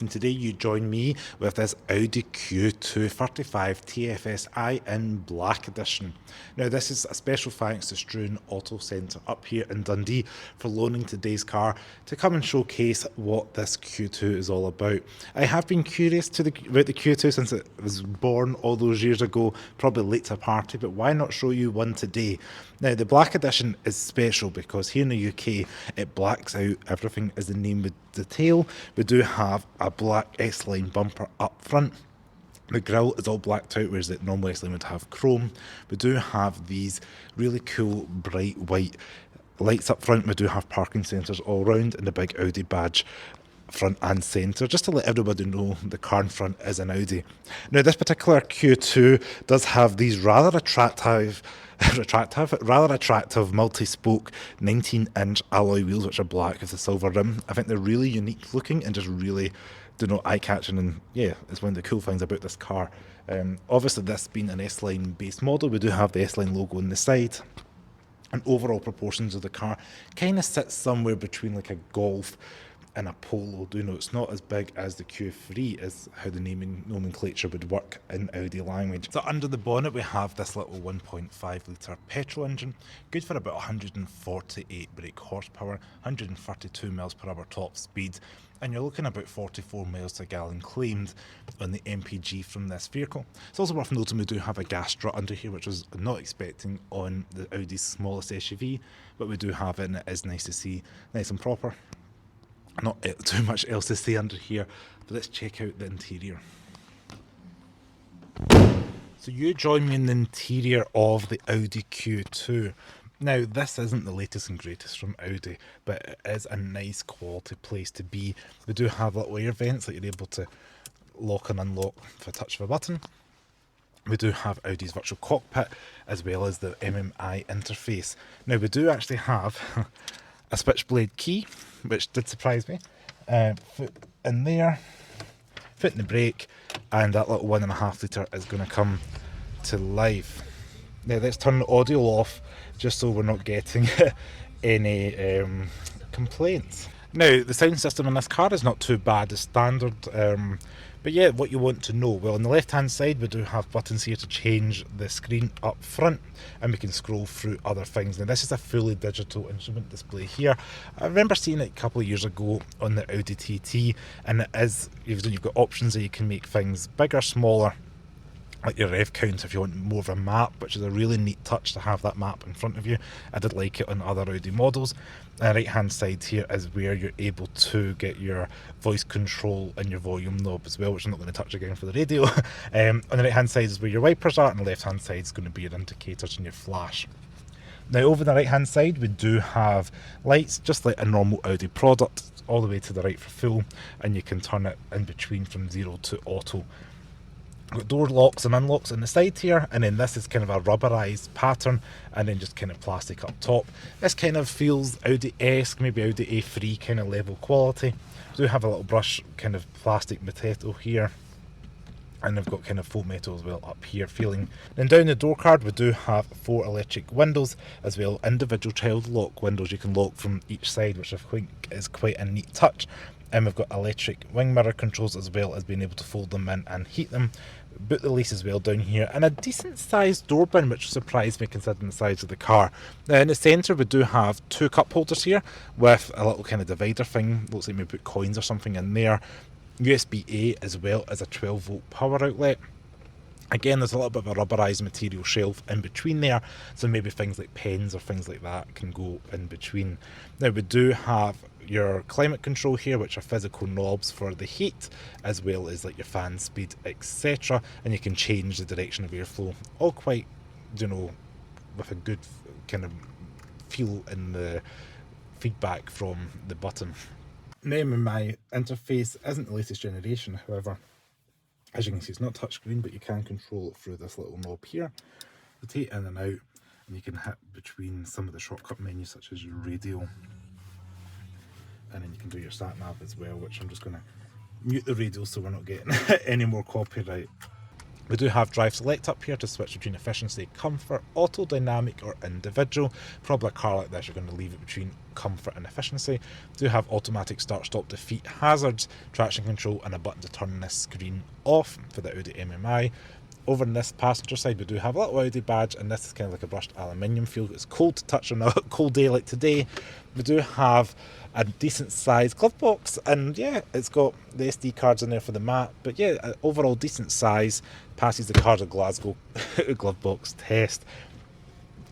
And today you join me with this Audi Q2 35 TFSI in Black Edition. Now this is a special thanks to Struan Auto Centre up here in Dundee for loaning today's car to come and showcase what this Q2 is all about. I have been curious about the Q2 since it was born all those years ago, probably late to a party, but why not show you one today? Now the Black Edition is special because here in the UK it blacks out everything as the name would detail. We do have a black S-line bumper up front. The grille is all blacked out, whereas it normally S-line would have chrome. We do have these really cool bright white lights up front. We do have parking sensors all round and the big Audi badge front and centre, just to let everybody know the car in front is an Audi. Now this particular Q2 does have these rather attractive multi-spoke 19-inch alloy wheels which are black with a silver rim. I think they're really unique looking and just really eye-catching, and yeah, it's one of the cool things about this car. Obviously this being an S-Line based model, we do have the S-Line logo on the side, and overall proportions of the car kind of sits somewhere between like a Golf and a Polo. It's not as big as the Q3 is how the naming nomenclature would work in Audi language. So under the bonnet we have this little 1.5 litre petrol engine, good for about 148 brake horsepower, 132 miles per hour top speed, and you're looking about 44 miles to a gallon claimed on the MPG from this vehicle. It's also worth noting we do have a gas strut under here, which I was not expecting on the Audi's smallest SUV, but we do have it and it is nice to see, nice and proper. Not too much else to say under here, but let's check out the interior. So you join me in the interior of the Audi Q2. Now this isn't the latest and greatest from Audi, but it is a nice quality place to be. We do have little air vents that you're able to lock and unlock with a touch of a button. We do have Audi's virtual cockpit as well as the MMI interface. Now we do actually have a switchblade key, which did surprise me. Foot in there, foot in the brake, and that little 1.5 litre is going to come to life. Now let's turn the audio off just so we're not getting any complaints. Now the sound system in this car is not too bad as standard, but yeah, what you want to know, well, on the left hand side we do have buttons here to change the screen up front, and we can scroll through other things. Now this is a fully digital instrument display here. I remember seeing it a couple of years ago on the Audi TT, and you've got options that you can make things bigger, smaller, like your rev count if you want more of a map, which is a really neat touch to have that map in front of you. I did like it on other Audi models. The right hand side here is where you're able to get your voice control and your volume knob as well, which I'm not going to touch again for the radio. On the right hand side is where your wipers are, and the left hand side is going to be your indicators and your flash. Now over the right hand side we do have lights just like a normal Audi product, all the way to the right for full, and you can turn it in between from 0 to auto. Got door locks and unlocks on the side here, and then this is kind of a rubberized pattern and then just kind of plastic up top. This kind of feels Audi-esque, maybe Audi A3 kind of level quality. We do have a little brush kind of plastic metal here, and they've got kind of faux metal as well up here feeling. Then down the door card we do have 4 electric windows, as well individual child lock windows you can lock from each side, which I think is quite a neat touch. And we've got electric wing mirror controls as well as being able to fold them in and heat them. Boot the lease as well down here, and a decent sized door bin, which surprised me considering the size of the car. Now in the centre we do have 2 cup holders here with a little kind of divider thing, looks like maybe put coins or something in there. USB-A as well as a 12 volt power outlet. Again, there's a little bit of a rubberized material shelf in between there, so maybe things like pens or things like that can go in between. Now we do have your climate control here, which are physical knobs for the heat, as well as like your fan speed, etc. And you can change the direction of airflow, all quite, with a good kind of feel in the feedback from the button. Now my interface isn't the latest generation, however, as you can see it's not touchscreen, but you can control it through this little knob here. Rotate in and out, and you can hit between some of the shortcut menus such as your radio, and then you can do your sat nav as well, which I'm just going to mute the radio so we're not getting any more copyright. We do have drive select up here to switch between efficiency, comfort, auto, dynamic or individual. Probably a car like this you're going to leave it between comfort and efficiency. We do have automatic start stop defeat hazards, traction control and a button to turn this screen off for the Audi MMI. Over on this passenger side we do have a little Audi badge, and this is kind of like a brushed aluminium feel. It's cold to touch on a cold day like today. We do have a decent sized glove box, and yeah, it's got the SD cards in there for the mat, but yeah, overall decent size, passes the Cars of Glasgow glove box test.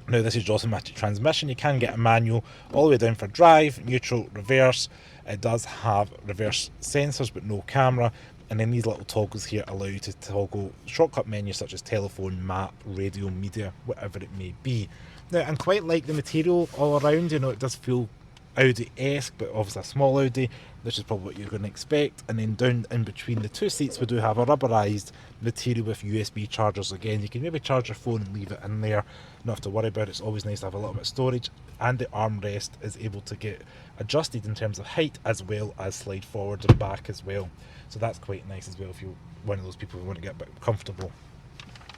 Now this is your automatic transmission. You can get a manual all the way down for drive, neutral, reverse. It does have reverse sensors but no camera, and then these little toggles here allow you to toggle shortcut menus such as telephone, map, radio, media, whatever it may be. Now I quite like the material all around, you know, it does feel Audi-esque, but obviously a small Audi. This is probably what you're going to expect. And then down in between the two seats we do have a rubberized material with USB chargers. Again, you can maybe charge your phone and leave it in there, not have to worry about it. It's always nice to have a little bit of storage, and the armrest is able to get adjusted in terms of height as well as slide forward and back as well, so that's quite nice as well if you're one of those people who want to get a bit comfortable.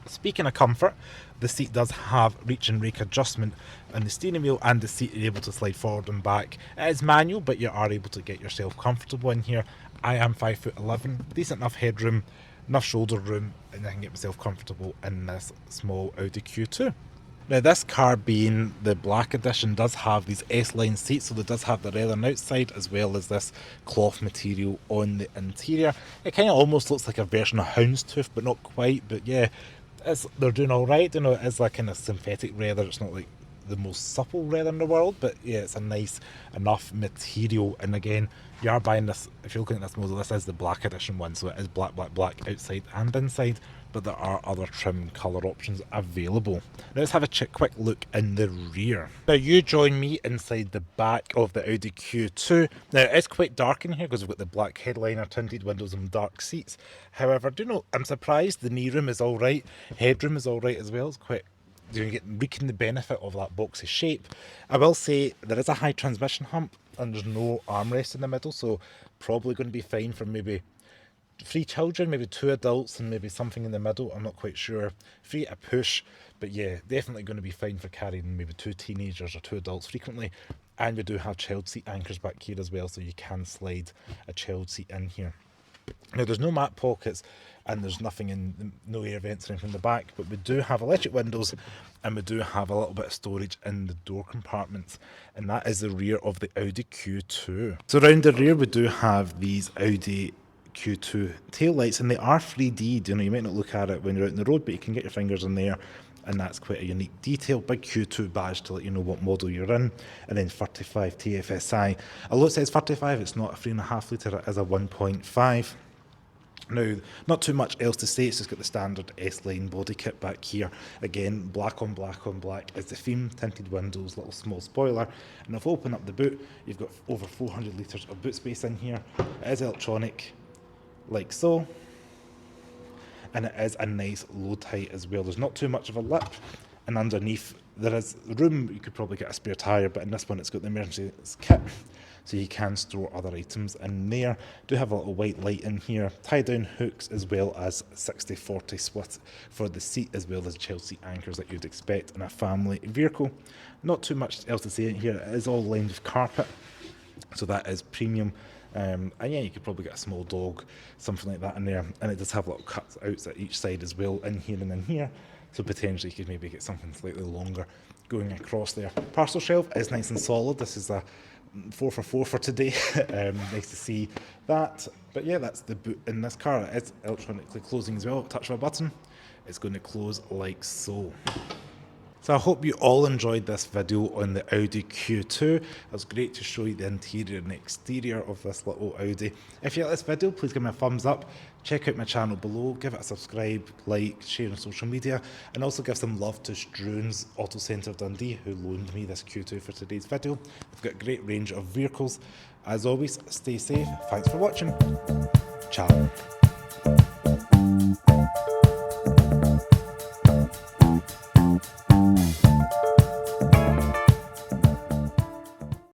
Speaking of comfort, the seat does have reach and rake adjustment on the steering wheel, and the seat is able to slide forward and back. It is manual, but you are able to get yourself comfortable in here. I am 5'11", decent enough headroom, enough shoulder room, and I can get myself comfortable in this small Audi Q2. Now this car, being the Black Edition, does have these S-line seats, so it does have the leather outside as well as this cloth material on the interior. It kind of almost looks like a version of Houndstooth, but not quite. But yeah, they're doing alright, you know. It is like kind of synthetic leather. It's not like the most supple leather in the world, but yeah, it's a nice enough material. And again, you are buying this, if you're looking at this model, this is the Black Edition one, so it is black outside and inside, but there are other trim colour options available. Now let's have a quick look in the rear. Now you join me inside the back of the Audi Q2. Now it's quite dark in here because we've got the black headliner, tinted windows and dark seats. However, do you know, I'm surprised the knee room is alright, headroom is alright as well. It's quite, you get reaping the benefit of that boxy shape. I will say there is a high transmission hump and there's no armrest in the middle, so probably going to be fine for maybe 3 children, maybe 2 adults and maybe something in the middle. I'm not quite sure. 3 at a push, but yeah, definitely going to be fine for carrying maybe 2 teenagers or 2 adults frequently. And we do have child seat anchors back here as well, so you can slide a child seat in here. Now there's no mat pockets and there's nothing in, no air vents or anything in the back, but we do have electric windows and we do have a little bit of storage in the door compartments, and that is the rear of the Audi Q2. So around the rear we do have these Audi Q2 tail lights, and they are 3D. You know, you might not look at it when you're out on the road, but you can get your fingers in there, and that's quite a unique detail. Big Q2 badge to let you know what model you're in, and then 35 tfsi. Although it says 35, it's not a 3.5 litre, it is a 1.5. Now, not too much else to say, it's just got the standard S-line body kit back here. Again, black on black on black is the theme, tinted windows, little small spoiler. And if I open up the boot, you've got over 400 litres of boot space in here. It is electronic, like so. And it is a nice load height as well. There's not too much of a lip. And underneath, there is room, you could probably get a spare tyre, but in this one it's got the emergency kit, so you can store other items in there. Do have a little white light in here, tie down hooks, as well as 60-40 split for the seat, as well as child seat anchors that you'd expect in a family vehicle. Not too much else to say in here. It is all lined with carpet, so that is premium. And yeah, you could probably get a small dog, something like that in there. And it does have little cuts out at each side as well, in here and in here. So potentially you could maybe get something slightly longer going across there. Parcel shelf is nice and solid. This is a 4 for 4 for today. Nice to see that. But yeah, that's the boot in this car. It is electronically closing as well. Touch of a button, it's going to close like so. So I hope you all enjoyed this video on the Audi Q2. It was great to show you the interior and exterior of this little Audi. If you like this video, please give me a thumbs up. Check out my channel below, give it a subscribe, like, share on social media, and also give some love to Struan's Auto Centre Dundee, who loaned me this Q2 for today's video. They've got a great range of vehicles. As always, stay safe. Thanks for watching. Ciao.